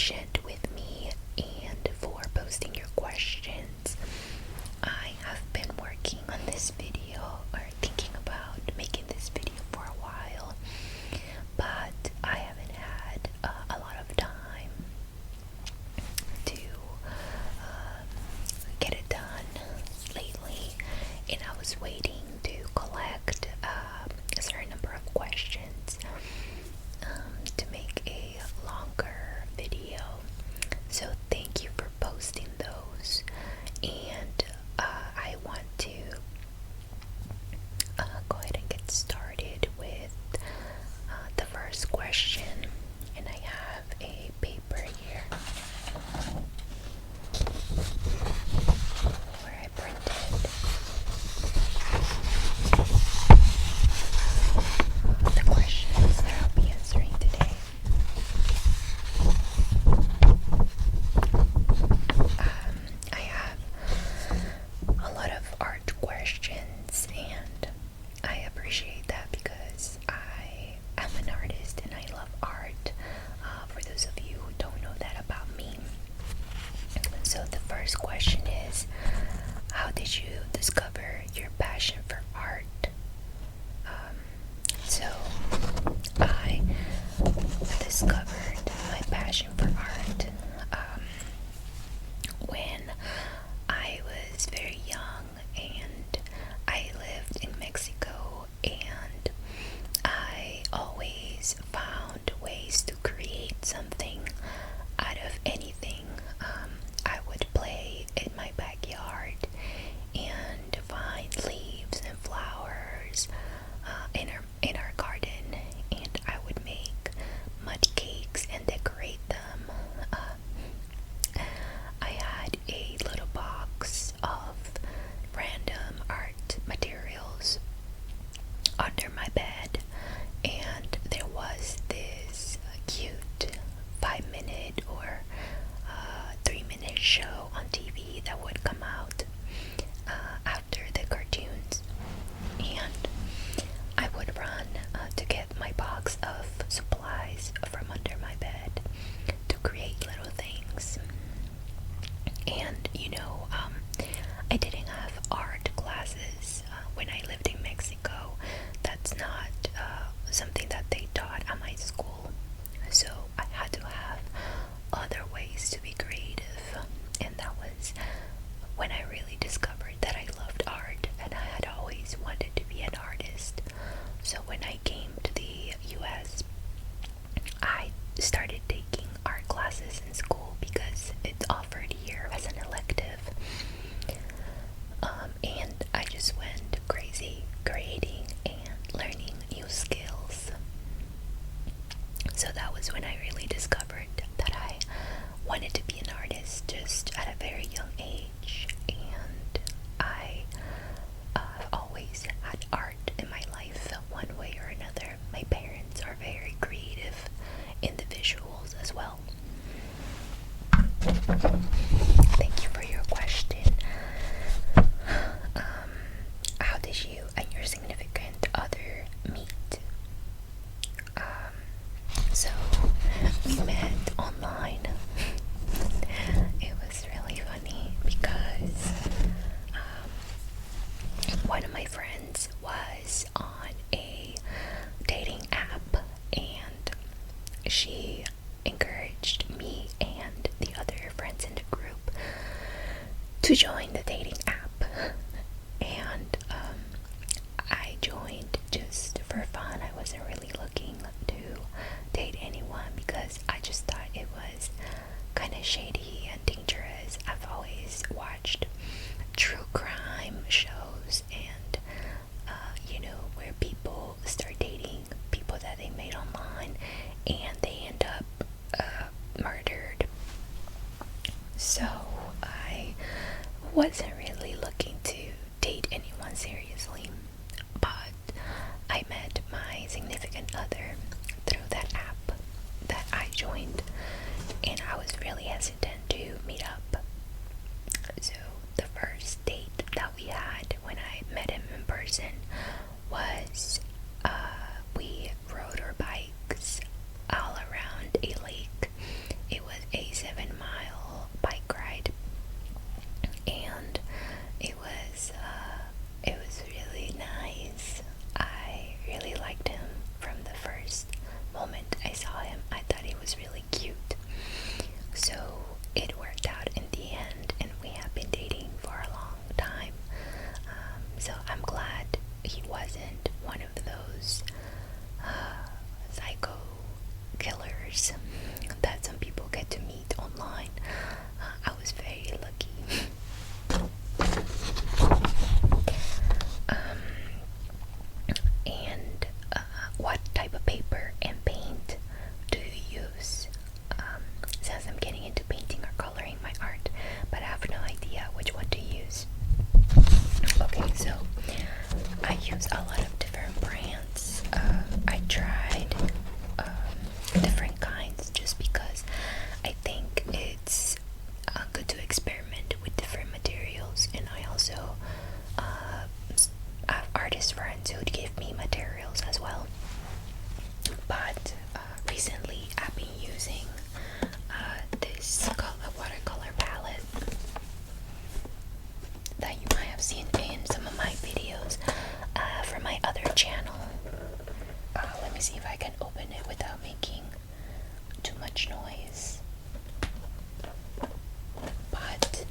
patient with me and for posting your questions. I have been working on this video, or thinking about making this video, for a while, but I haven't had a lot of time to get it done lately, and I was waiting to collect a certain number of questions to make a longer video. So thank you for posting those, and I want to go ahead and get started with the first question, and I have a paper here where I printed the questions that I'll be answering today. I have a lot of art questions, and I appreciate that because I am an artist and I love art. For those of you who don't know that about me. So the first question is, how did you discover your passion for art? So I discovered my passion for art when I was very young, and I lived in Mexico, and I always found ways to create something out of anything. I would play in my backyard and find leaves and flowers in our garden, and I would make mud cakes and decorate them. I had a little box of random art materials under my bed, and there was this cute 5-minute or 3-minute show on TV that would come out after the cartoons, and I would run to get my box of supplies from under my bed to create little things. And I didn't have art classes when I lived in Mexico. That's not something that they taught at my school, so I had to have other ways to be creative, and that was when I really discovered that I loved art, and I had always wanted to be an artist. So when I came to the US, I started taking art classes in school because it's offered here as an elective, and I just went crazy creating and learning new skills. So that was when I really discovered that I wanted to be an artist just at a very young age, and I always had art in my life one way or another. My parents are very creative individuals as well. Thank you for your question. How did you and your significant other meet? So we met online. It was really funny because one of my friends was on a dating app, and she encouraged me and the other friends in the group to join the dating app, and I joined just for fun. I wasn't really looking to date anyone because I just thought it was kind of shady and dangerous. I've always watched true crime shows, and where people start dating people that they made online and they end up murdered. So I wasn't really looking to date anyone seriously, but I met my significant other through that app that I joined, and I was really hesitant to meet up. So the first date that we had when I met him in person was we rode our bikes all around a lake. It was a mentors that some people get to meet online. I was very lucky. And what type of paper and paint do you use? Since I'm getting into painting or coloring my art, but I have no idea which one to use. Okay, so I use a lot of different brands. I tried different kinds just because I think it's good to experiment with different materials, and I also have artist friends who give me materials as well. But recently I've been using this watercolor palette that you might have seen in some of my videos from my other channel. Let me see if I can open it without making too much noise. But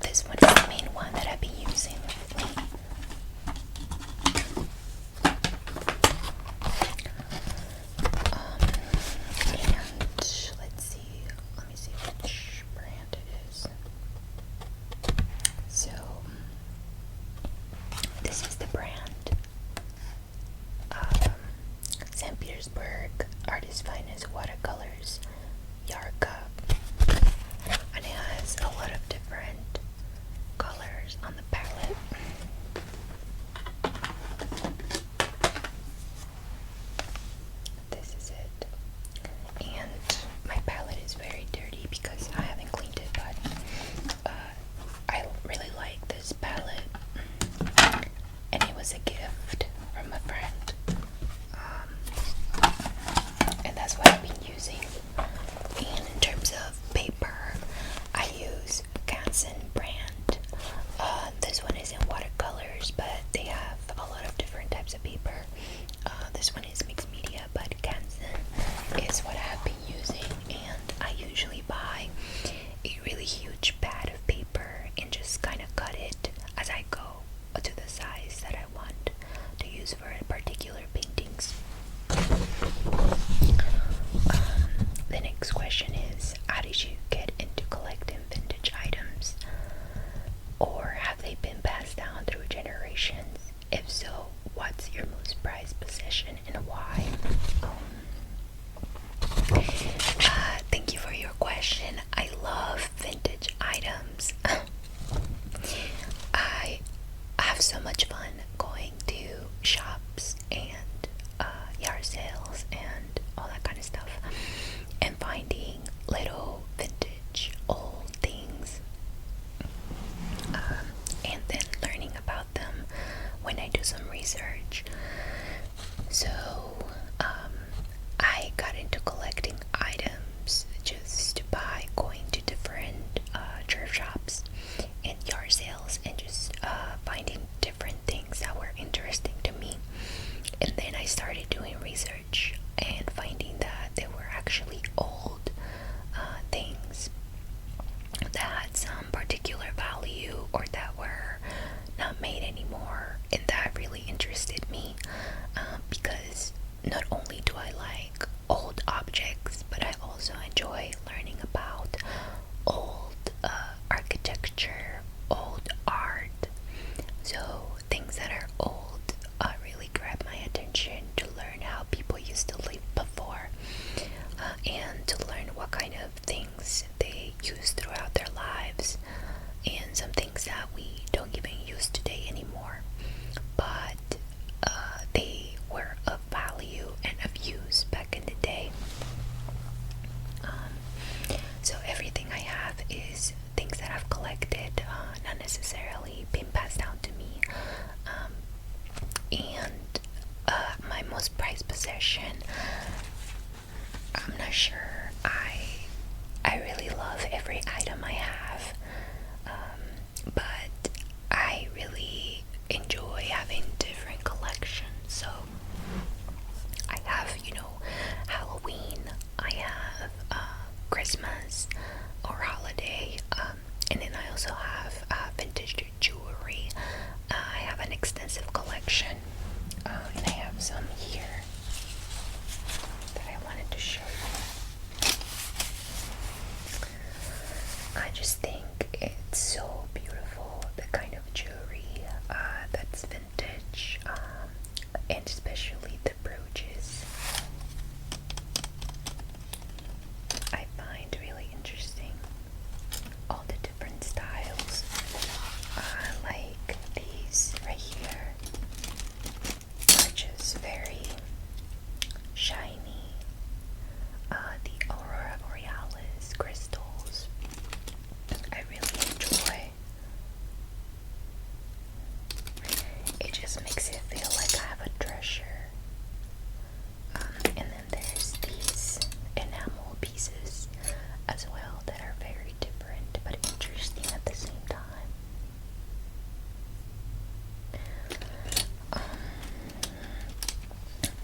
this one is the main one that I've been using lately. And let's see, let me see which brand it is. So this is the brand St. Petersburg Artist Finest Watercolors Yarka, and it has a lot of different colors on the palette. This is it, and my palette is very dirty because I haven't cleaned it, but I really like this palette, and it was a gift from a friend. And that's what I've been using. And in terms of paper, I use Canson brand. This one is in watercolors, but they have a lot of different types of paper. This one is mixed media, but Canson is what I have been using, and I usually buy a really huge pad of paper and just kind of cut it as I go to the size that I want to use for particular paintings. The next question is, how did you get into collecting vintage items? Or have they been passed down through generations? If so, what's your most prized possession and why? Thank you for your question. I love vintage items. I have so much fun going to shops and yard sales and all that kind of stuff, and finding little vintage old things, and then learning about them when I do some research. So I got into collecting items just by going to different thrift shops and yard sales and just finding different things that were interesting to me. And then I started doing research and finding that there were actually old things that had some particular value or that were not made anymore, and that really interested me, because not only do I like old objects, but I also enjoy learning about old architecture, old art. So things that are old really grab my attention, to learn how people used to live before, and to learn what kind of things they used throughout their lives, and some things that we don't even use today anymore, but they were of value and of use back in the day. So everything I have is things that I've collected, not necessarily been passed down to me. And my most prized possession, I'm not sure. I really love every item I have, but I really enjoy having different collections. So I have, Halloween, I have Christmas or holiday, and then I also have vintage jewelry. I have an extensive collection, and I have some here. pieces as well that are very different but interesting at the same time.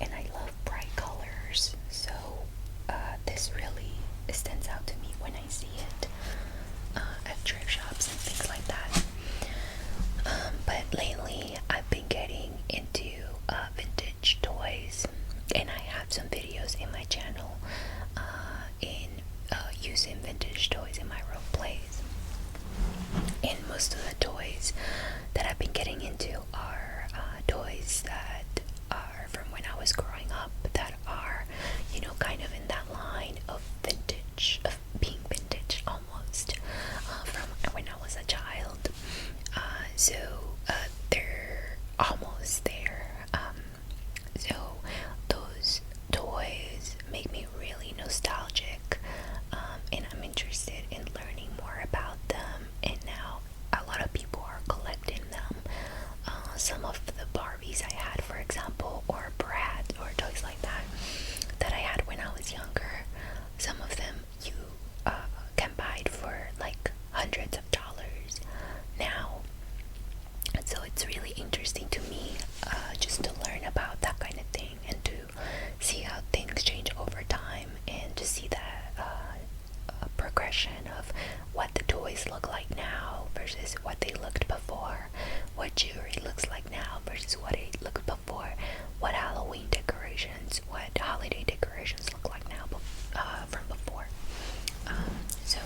And I love bright colors, so this really stands out to me when I see it at thrift shops and things like that. But lately I've been getting into vintage toys, and I have some videos in my channel in using vintage toys in my role plays. And most of the toys that I've been getting into are toys that are from when I was growing up, that are, you know, kind of in that line of vintage, of being vintage almost, from when I was a child. So they're almost there. So those toys make me really nostalgic, and I'm interested in learning more about them. And now a lot of people are collecting them. Some of the Barbies I had, for example, or Brad, or toys like that, that I had when I was younger, some of them you can buy it for like hundreds of dollars now. And so it's really interesting to me just to learn about that kind of thing, and to see how things change over time, and to see that progression of what the toys look like now versus what they looked before, what jewelry looks like now versus what it looked before, what Halloween decorations, what holiday decorations look like now from before. So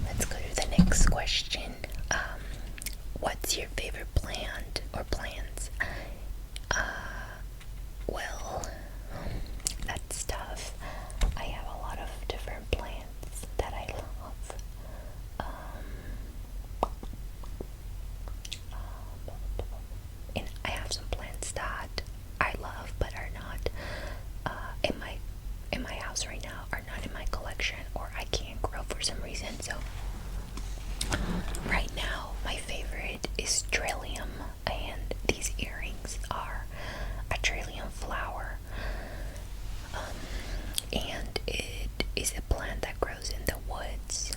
let's go to the next question. What's your favorite plant or plants? Well, that's tough. I have a lot of different plants that I love. And I have some plants that I love but are not in my house right now, are not in my collection, or I can't grow for some reason. So right now my favorite is trillium, and these earrings are a trillium flower. And it is a plant that grows in the woods.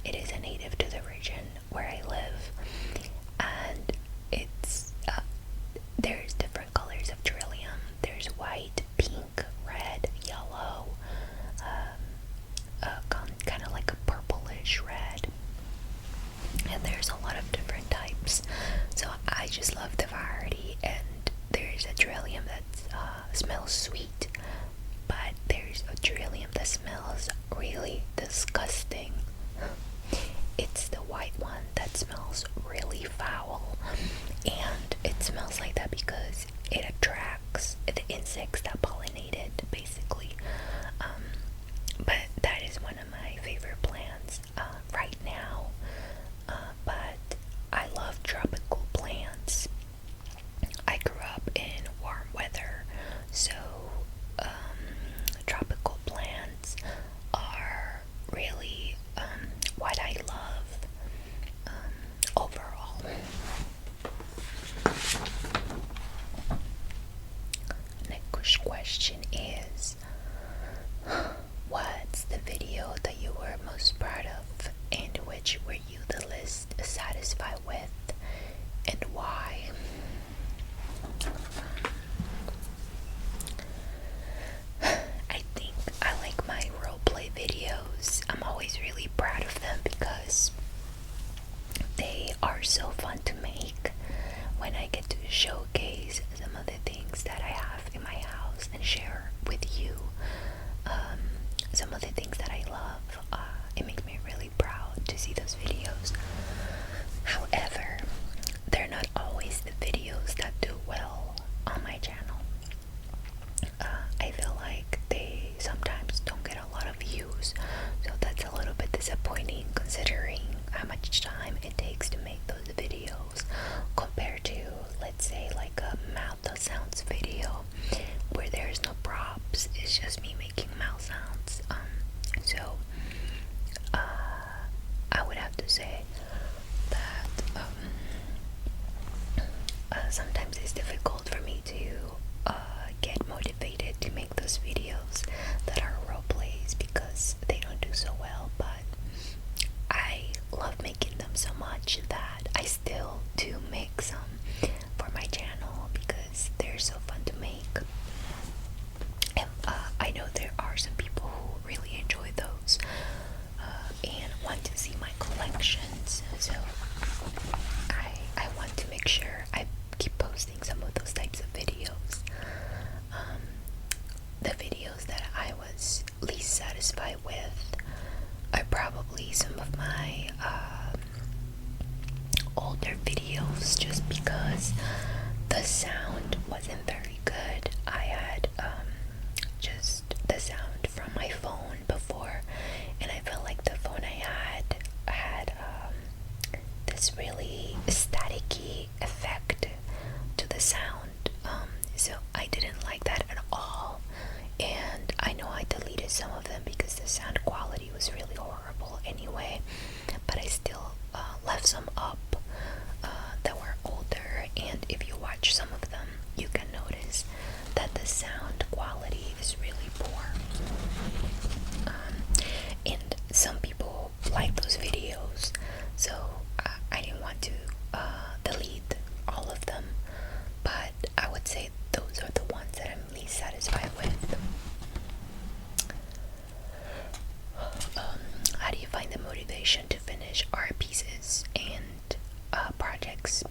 It is a native to the region where I live, and it's there's different colors of trillium. There's white, pink, red, yellow, kind of like a purplish red, and there's a lot of different types. So I just love the variety. And there's a trillium that smells sweet, but there's a trillium that smells really disgusting. It's the white one that smells really foul, and it smells like that because it attracts the insects that pollinate it, basically. But that is one of my favorite plants right now. But I love tropical plants. I grew up in warm weather, so tropical plants are really what I love overall. Next question is, what's the video that you were most proud of, and which were you the least satisfied with, and why? I think I like my roleplay videos. I'm always really proud of them because they are so fun to make. When I get to showcase some of the things that I have in my house and share with you some of the things that I love, it makes me really proud to see those videos. However, they're not always the videos that do well on my channel. I feel like they sometimes don't get a lot of views, so that's a little bit disappointing considering how much time it takes to make those videos compared to, let's say, like a mouth sounds video where there's no props, it's just me making mouth sounds. So I would have to say that sometimes it's difficult for me to get motivated to make those videos. the videos that I was least satisfied with are probably some of my older videos, just because the sound wasn't very good. I had just the sound from my phone before, and I felt like the phone I had this really staticky effect to the sound. So I didn't like that at all, and I know I deleted some of them because the sound quality was really horrible anyway, but I still left some up that were older, and if you watch some of them you can notice that the sound quality is really poor. And some people like those videos, so I didn't want to delete all of them, but I would say those are the ones that I'm least satisfied with. How do you find the motivation to finish art pieces and projects?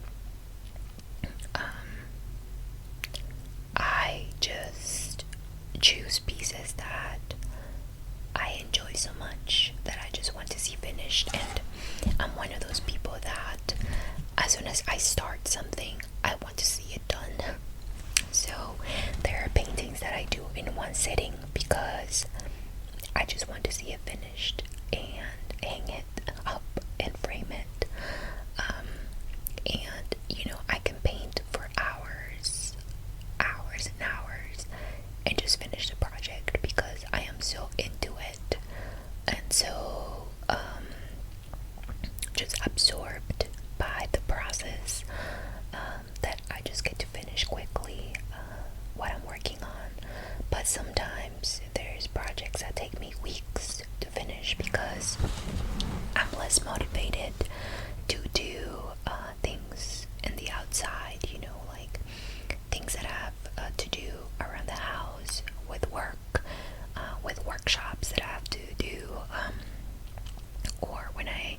I just choose pieces that I enjoy so much that I just want to see finished, and I'm one of those people that as soon as I start something I want to see it done. So there are paintings that I do in one sitting because I just want to see it finished and hang it up and frame it. And I can paint for hours and hours and just finish the project because I am so into it and so just absorbed by the process that I just get to finish quickly what I'm working on. But sometimes there's projects that take me weeks to finish because I'm less motivated to do things in the outside, like things that I have to do around the house, with work, with workshops that I have to do, or when I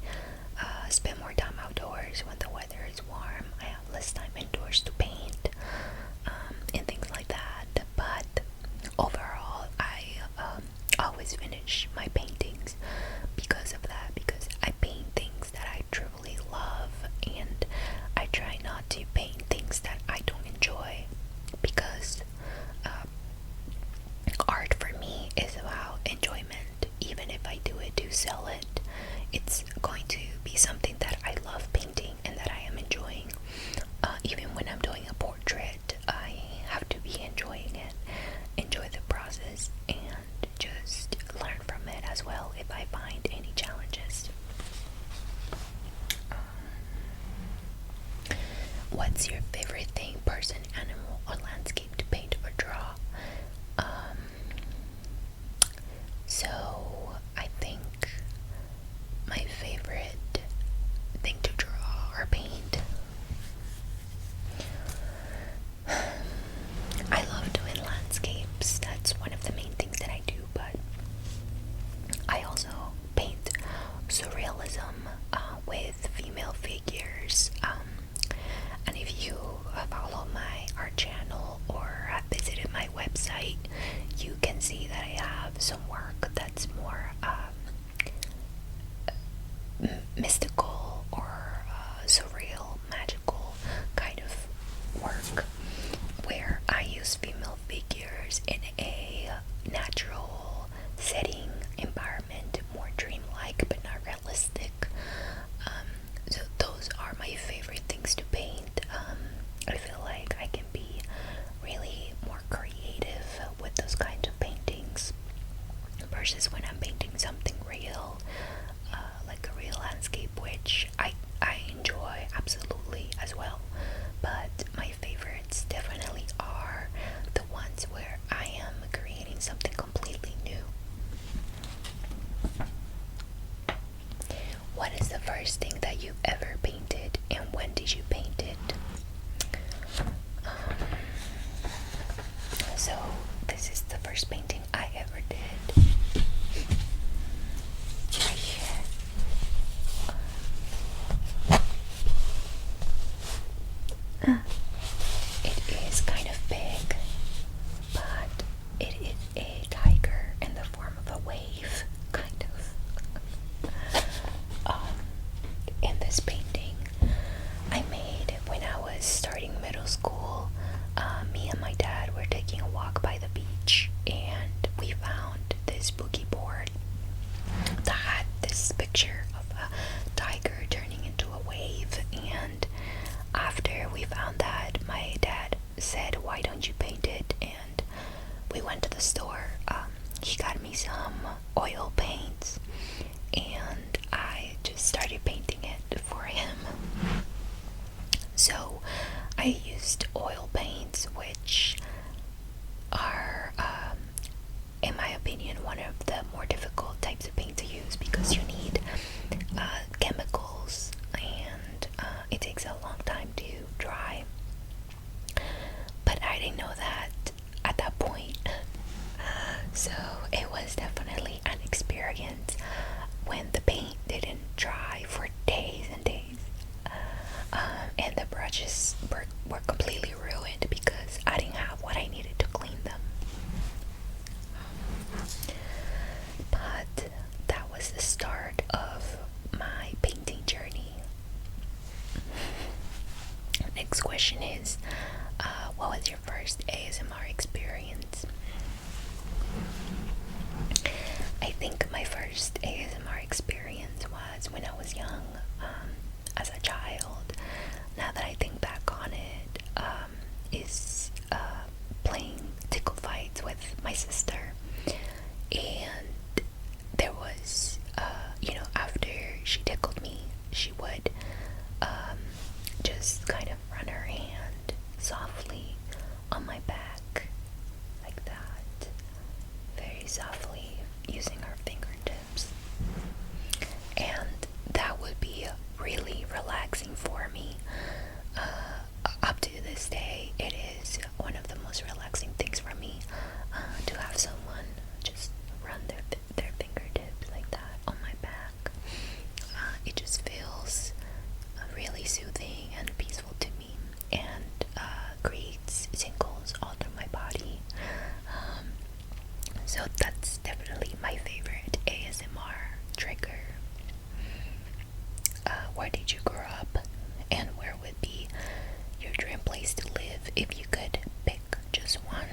spend more time outdoors when the weather is warm. I have less time indoors to paint, and things like that. But overall, I always finish my paintings because of that, because I paint things that I truly love, and I try not to paint things that I don't enjoy, because art for me is about enjoyment. Even if I do it to sell it, it's going to be something that I love painting and that I am enjoying. Even when I'm doing a portrait, I have to be enjoying it, enjoy the process, and just learn from it as well if I find any challenges. What's your favorite thing, person, animal, or landscape to paint or draw? So I think my favorite thing to draw or paint, I love doing landscapes. That's one of the main things that I do, but I also paint surrealism with female figures. And if you follow my art channel or have visited my website, you can see that I have some work that's more mystical or surreal, magical kind of work, where I use female figures in a natural setting, environment, more dreamlike but not realistic. So those are my favorite things to paint. I feel like I can be really more creative with those kinds of paintings versus when I'm painting something real, like a real landscape, which I enjoy absolutely as well. But my favorites definitely are the ones where I am creating something completely new. What is the first thing that you ever painted, and when did you paint it? So this is the first painting I ever did. Right here. It is kind of big, but it taking a walk by the beach, and we found this boogie board that had this picture of a tiger turning into a wave. And after we found that, my dad said, "Why don't you paint it?" And we went to the store. He got me some oil paints, and I just started painting it for him. So I used oil paints, which are, in my opinion, one of the more difficult types of paint to use, because you need chemicals, and it takes a long time to dry. But I didn't know that at that point. So it was definitely an experience when the paint didn't dry for days and days. And the brushes were completely ruined because I didn't have what I needed to clean them. But that was the start of my painting journey. Next question is, what was your first ASMR experience? I think my first ASMR experience was when I was young, as a child. Now that I think back on it, is playing tickle fights with my sister. And there was, after she tickled me, she would just kind of run her hand softly on my back, like that, very softly, using her fingertips. And that would be really relaxing for me. Up to this day, it is one of the most relaxing things for me, to have someone just run their fingertips like that on my back. It just feels really soothing and peaceful to me, and creates tingles all through my body. So that's definitely my favorite ASMR trigger. Where did you grow up, and where would be your dream place to live if you could pick just one?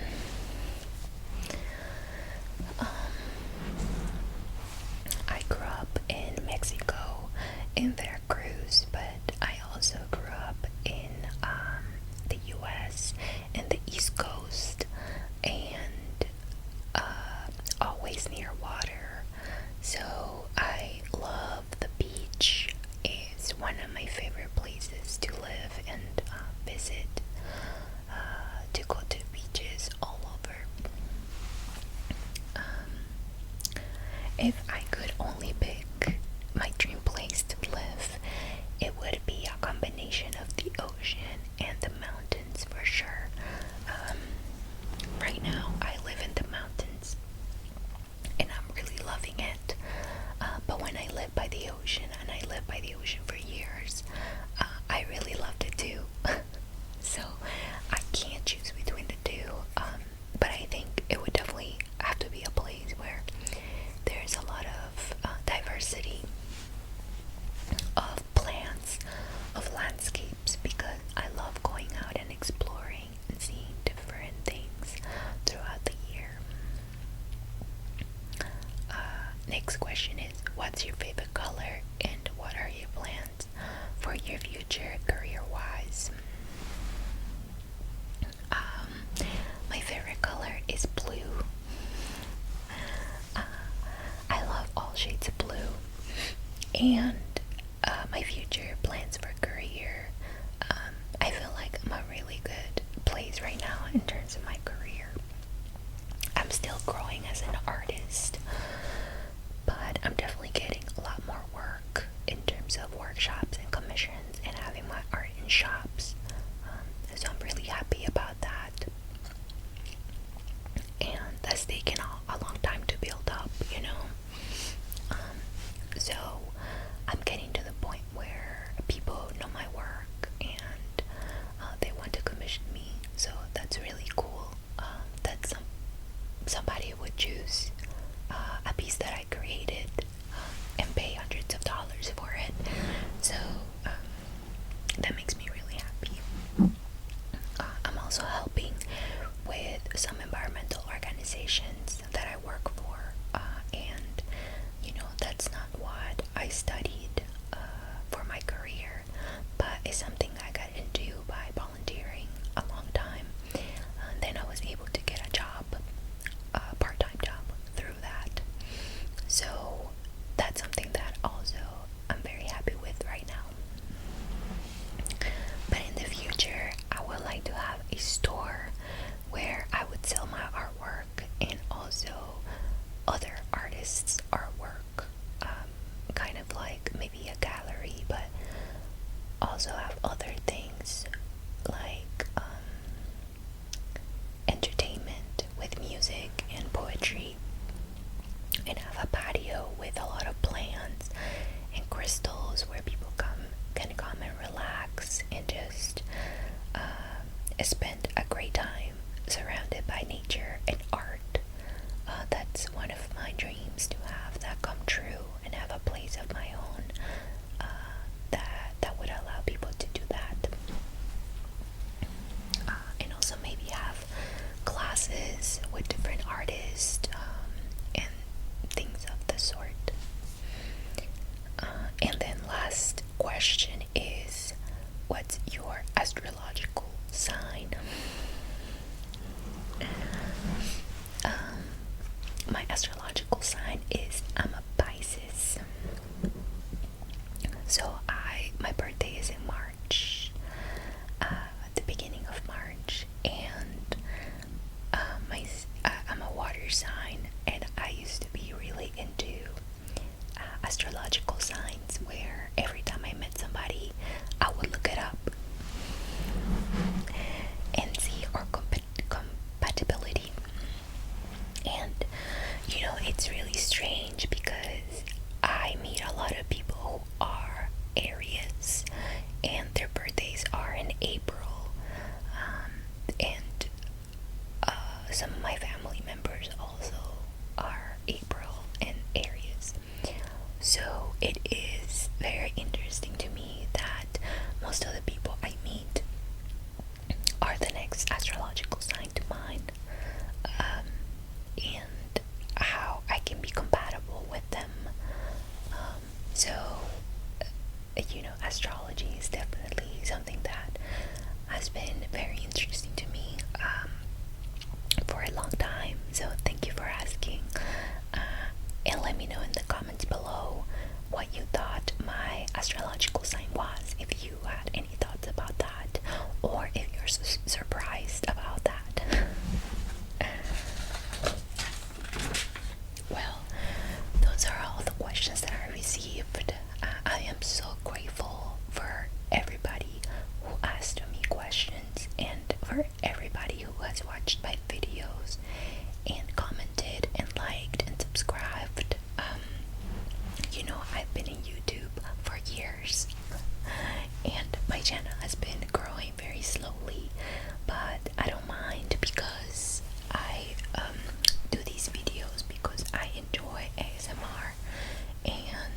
I grew up in Mexico, in Veracruz, but I also grew up in the US, in the East Coast, and always near water. So I love the beach. It's one of my favorite places to live and visit, to go to beaches all over. If I could only pick my dream place to live, it would be a combination of the ocean and the mountains for sure. Right now, I live in the mountains, and I'm really loving it. But when I lived by the ocean, and I lived by the ocean for years, I really loved it too. So I can't choose between the two. But I think it would definitely have to be a place where there's a lot of diversity of plants, of landscapes, because I love going out and exploring and seeing different things throughout the year. Next question is, what's your favorite color, and what are your plans for your future career-wise? My favorite color is blue. I love all shades of blue. And my future plans for career, I feel like I'm a really good place right now in terms of my career. I'm still growing as an artist, but I'm definitely getting a lot more work in terms of workshops and commissions and having my art in shops. So I'm really happy about that. And that's taken a long time to build up, So I'm getting to the point where people know my work, and they want to commission me. So that's really cool. That somebody would choose a piece that I created, and pay hundreds of dollars for it. So that makes me really happy. I'm also helping with some organizations that I work for, and that's not what I studied for my career, but it's something I got into by volunteering a long time. Then I was able to get a job, a part-time job through that. So that's something that also I'm very happy with right now. But in the future, I would like to have a store where I would sell my artwork and also other artists' artwork. Kind of like maybe a gallery, but also have other things like entertainment with music and poetry, and have a patio with a lot of plants and crystals where people can come and relax and just spend a great time surrounded by nature and art. That's one of my dreams, to have that come true and have a place of my own that would allow people to do that. And also maybe have classes with different artists and things of the sort. And then last question is, what's your astrological sign? My astrological sign is, I'm a Pisces. So my birthday is in March, at the beginning of March, and I'm a water sign, and I used to be really into astrological signs, where every time I met somebody, I would look it up and see our compatibility. And it's really strange because I meet a lot of people who are Aries and their birthdays are in April, and some of my family members also are April and Aries. So it is very interesting to me that most of the people I meet are the next astrological sign to mine, and how I can be compatible with them. So astrology is definitely something that has been very interesting to me for a long time. So thank you for asking, and let me know in the comments below what you thought my astrological sign was, if you had any thoughts about that, or if you're surprised about that. Well, those are all the questions that I received. I am so grateful for everybody who asked me questions, and for everybody who has watched my videos and commented and liked and subscribed. I've been in YouTube for years, and my channel has been growing very slowly, but I don't mind, because I do these videos because I enjoy ASMR, and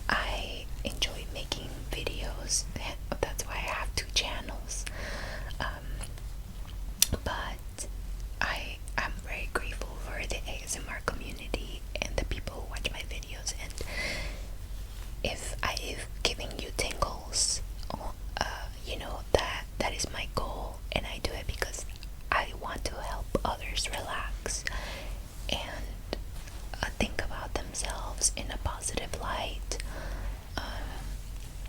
I enjoy making videos. That's why I have 2 channels. But I'm very grateful for the ASMR community and the people who watch my videos, and if I've given you tingles, that is my goal, and I do it because I want to help others relax and think about themselves in a positive light,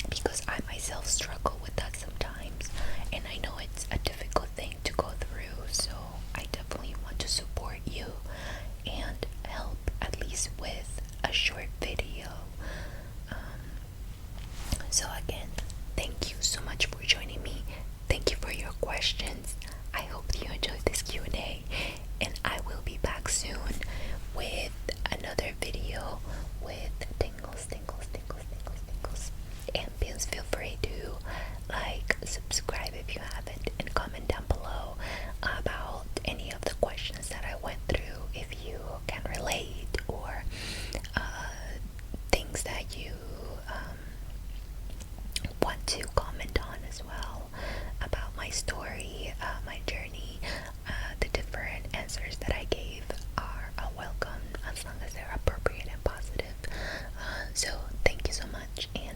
because I myself struggle with that sometimes, and I know it's a difficult thing to go through, so I definitely want to support you and help, at least with a short video. So again, thank you so much for joining me. Thank you for your questions. I hope you enjoyed this Q&A, and I will be back soon with another video with tingles. And please feel free to like, subscribe if you haven't, and comment down below about any of the questions that I went through, if you can relate, or things that you want to comment on as well, about my story, my journey, the different answers that I much, and